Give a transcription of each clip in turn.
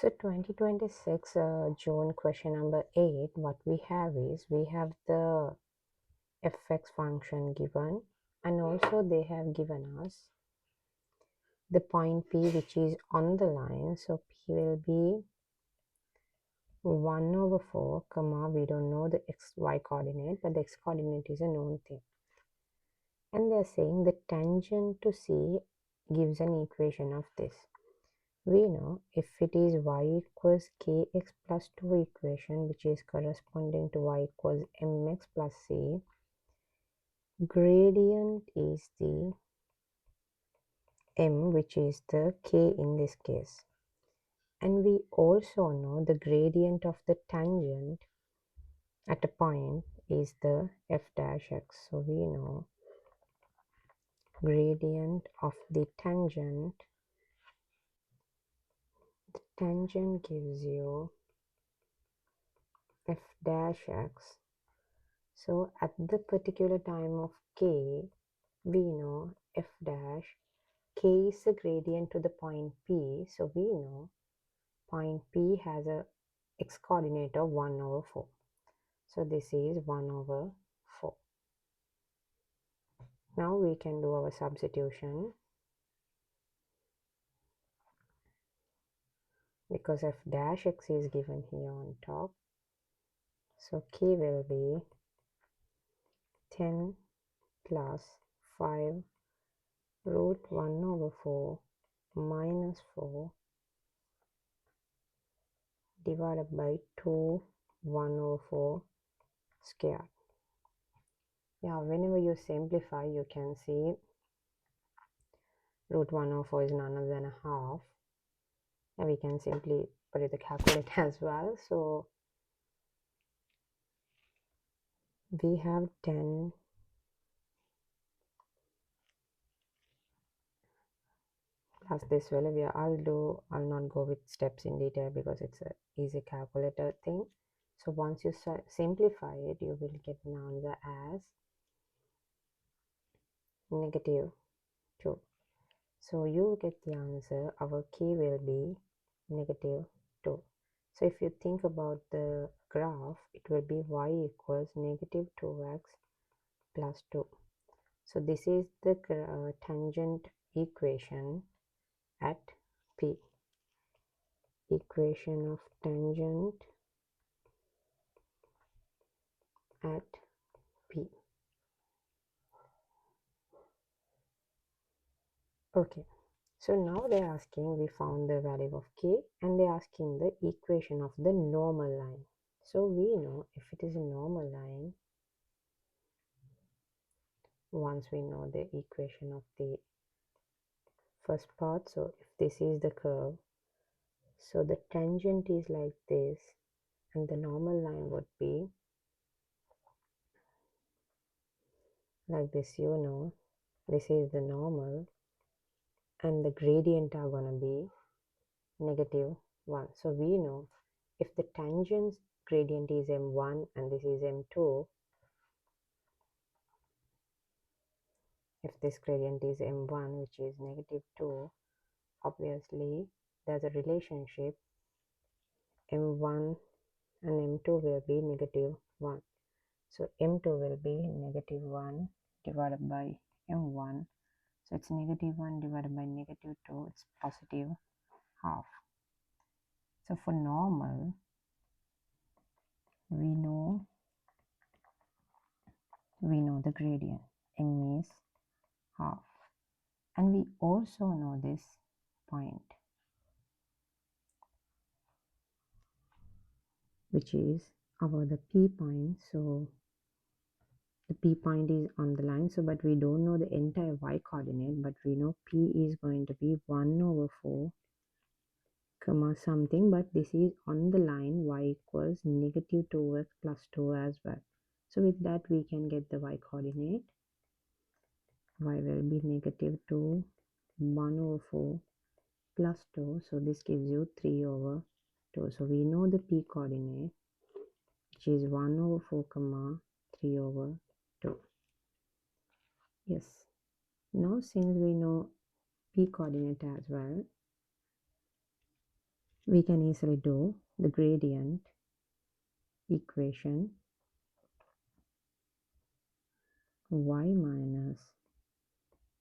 So 2026 June question number 8, what we have is, we have the fx function given, and also they have given us the point P which is on the line. So P will be 1 over 4, comma, we don't know the y coordinate, but the x coordinate is a known thing. And they're saying the tangent to C gives an equation of this. We know if it is y equals kx plus 2 equation, which is corresponding to y equals mx plus c, gradient is the m, which is the k in this case. And we also know the gradient of the tangent at a point is the f dash x. So we know gradient of the tangent gives you f dash x. So at the particular time of k, we know f dash k is the gradient to the point P. So we know point P has a x coordinate of 1 over 4. So this is 1 over 4. Now we can do our substitution, because f dash x is given here on top. So k will be 10 plus 5 root 1 over 4 minus 4 divided by 2 1 over 4 squared. Yeah, whenever you simplify, you can see root 1 over 4 is none other than a half. And we can simply put it the calculator as well. So we have 10 plus this value. I'll not go with steps in detail because it's a easy calculator thing. So once you simplify it, you will get an answer as negative 2. So you get the answer, our k will be negative 2. So if you think about the graph, it will be y equals negative 2x plus 2. So this is the tangent equation at P. Equation of tangent at P. Okay. So now they're asking, we found the value of k, and they're asking the equation of the normal line. So we know if it is a normal line, once we know the equation of the first part, so if this is the curve, so the tangent is like this, and the normal line would be like this. You know, this is the normal, and the gradient are gonna be negative 1. So we know if the tangent gradient is m1 and this is m2, if this gradient is m1, which is negative 2, obviously there's a relationship, m1 and m2 will be negative 1. So m2 will be negative 1 divided by m1. So it's negative 1 divided by negative 2, it's positive half. So for normal, we know the gradient, m is half. And we also know this point, which is the P point. So the P point is on the line, so but we don't know the entire y coordinate, but we know P is going to be 1 over 4 comma something, but this is on the line y equals negative 2x plus 2 as well. So with that we can get the y coordinate. Y will be negative 2 1 over 4 plus 2, so this gives you 3 over 2. So we know the P coordinate, which is 1 over 4 comma 3 over 2. Yes, now since we know P coordinate as well, we can easily do the gradient equation y minus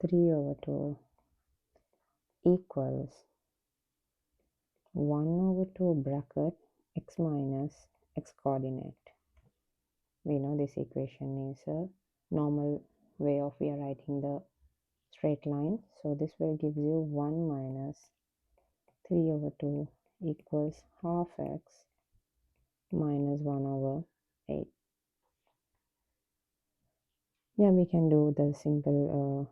3 over 2 equals 1 over 2 bracket x minus x coordinate. We know this equation is a normal way of we are writing the straight line. So this will give you 1 minus 3 over 2 equals half x minus 1 over 8. Yeah, we can do the simple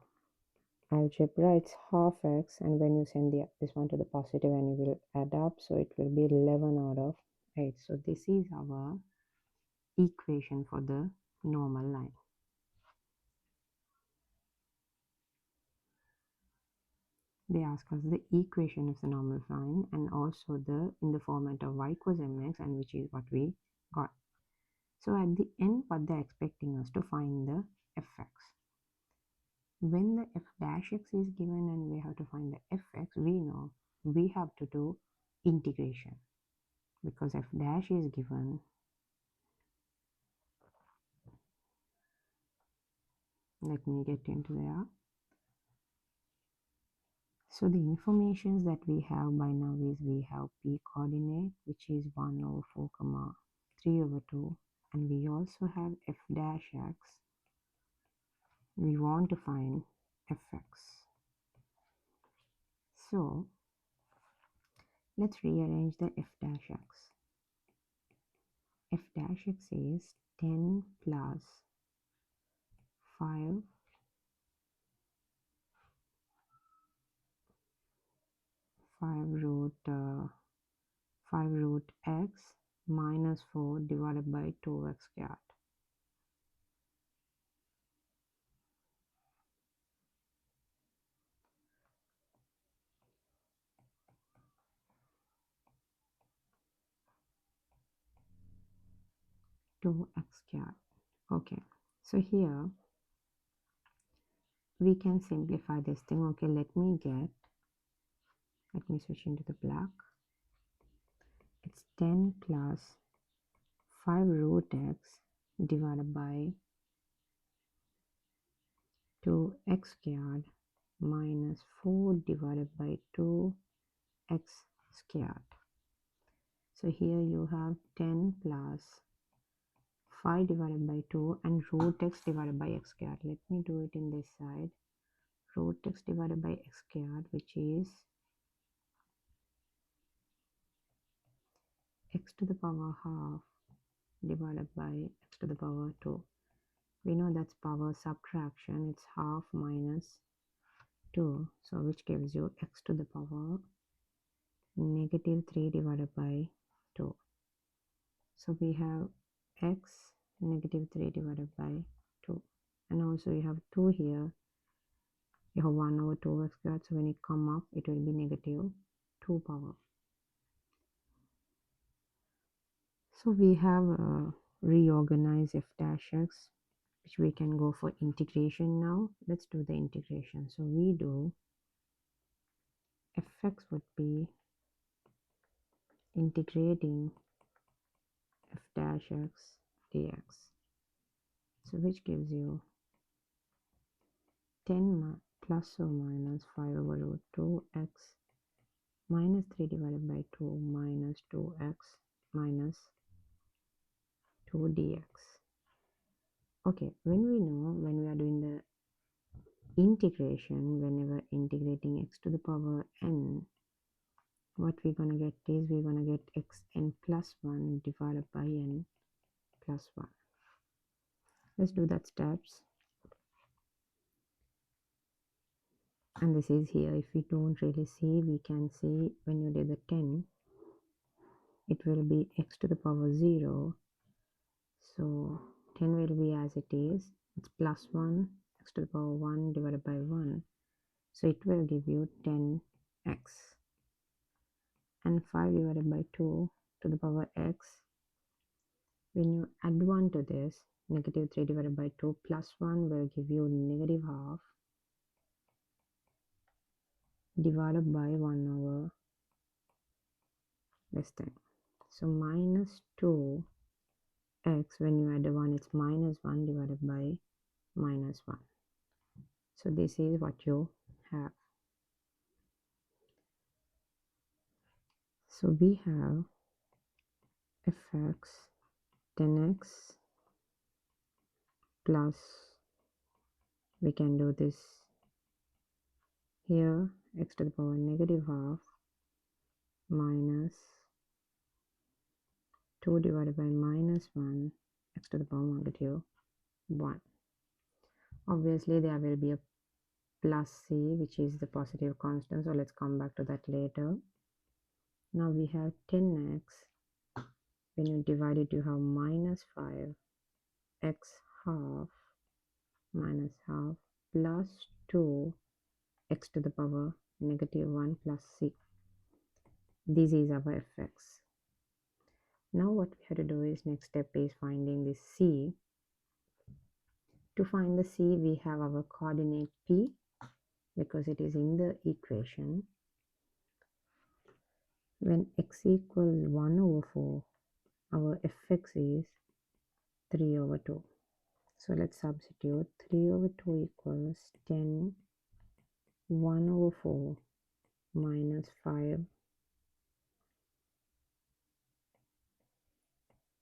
algebra. It's half x, and when you send this one to the positive and you will add up, so it will be 11 out of 8. So this is our equation for the normal line. They ask us the equation of the normal line and also the in the format of y equals mx, and which is what we got. So at the end, what they're expecting us to find the fx. When the f dash x is given and we have to find the fx, we know we have to do integration, because f dash is given. Let me get into there. So the informations that we have by now is we have p coordinate, which is 1 over 4 comma 3 over 2, and we also have f dash x. We want to find fx. So let's rearrange the f dash x. F dash x is 10 plus 5 5 root x minus 4 divided by 2x squared. Okay, so here we can simplify this thing. Okay, let me switch into the black. It's 10 plus 5 root x divided by 2x squared minus 4 divided by 2x squared. So here you have 10 plus 5 divided by 2 and root x divided by x squared. Let me do it in this side. Root x divided by x squared, which is x to the power half divided by x to the power 2. We know that's power subtraction. It's half minus 2. So which gives you x to the power negative 3 divided by 2. So we have x negative 3 divided by 2. And also you have 2 here. You have 1 over 2x squared. So when it come up, it will be negative 2 power. So we have reorganized f dash x, which we can go for integration now. Let's do the integration. So we do fx would be integrating f dash x dx. So which gives you 10 plus or minus 5 over root 2x minus 3 divided by 2 minus 2x minus 2 dx. Okay, when we are doing the integration, whenever integrating x to the power n, what we're going to get is we're going to get xn plus 1 divided by n plus 1. Let's do that steps. And this is here. If we don't really see, we can see when you do the 10, it will be x to the power 0. So 10 will be as it is. It's plus 1, x to the power 1 divided by 1. So it will give you 10x. And 5 divided by 2 to the power x. When you add 1 to this, negative 3 divided by 2 plus 1 will give you negative half divided by 1 over this thing. So minus 2x, when you add the 1, it's minus 1 divided by minus 1. So this is what you have. So we have fx 10x plus, we can do this here, x to the power negative half minus 2 divided by minus 1 x to the power negative 1. Obviously there will be a plus c, which is the positive constant, so let's come back to that later. Now we have 10x, when you divide it you have minus 5 x half minus half plus 2 x to the power negative 1 plus c. This is our fx. Now what we have to do is, next step is finding this c. To find the c, we have our coordinate p, because it is in the equation. When x equals 1 over 4, our fx is 3 over 2. So let's substitute 3 over 2 equals 10, 1 over 4 minus 5,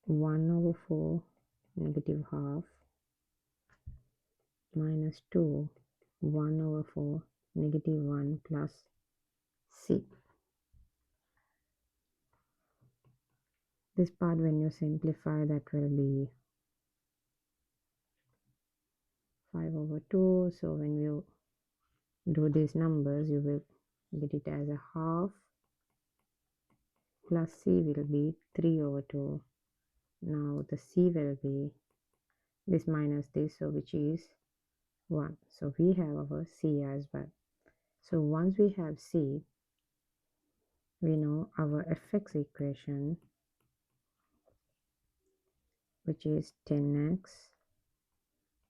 1 over 4 negative half minus 2, 1 over 4 negative 1 plus c. This part, when you simplify, that will be 5 over 2. So when you do these numbers, you will get it as a half plus c will be 3 over 2. Now the c will be this minus this, so which is 1. So we have our c as well. So once we have c, we know our fx equation, which is 10x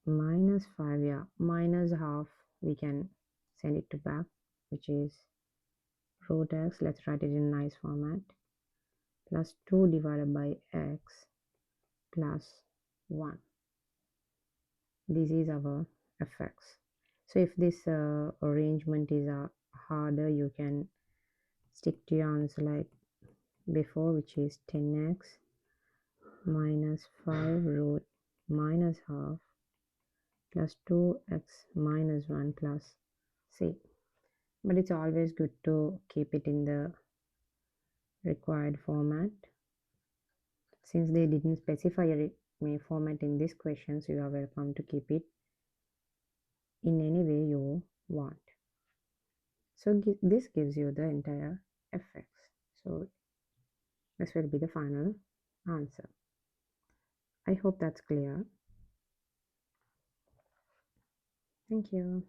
minus 5, yeah, minus half, we can send it to back, which is root x, let's write it in nice format, plus 2 divided by x plus 1. This is our fx. So if this arrangement is harder, you can stick to your answer like before, which is 10x minus 5 root minus half plus 2x minus 1 plus c. But it's always good to keep it in the required format. Since they didn't specify a format in this question, so you are welcome to keep it in any way you want. So this gives you the entire fx. So this will be the final answer. I hope that's clear. Thank you.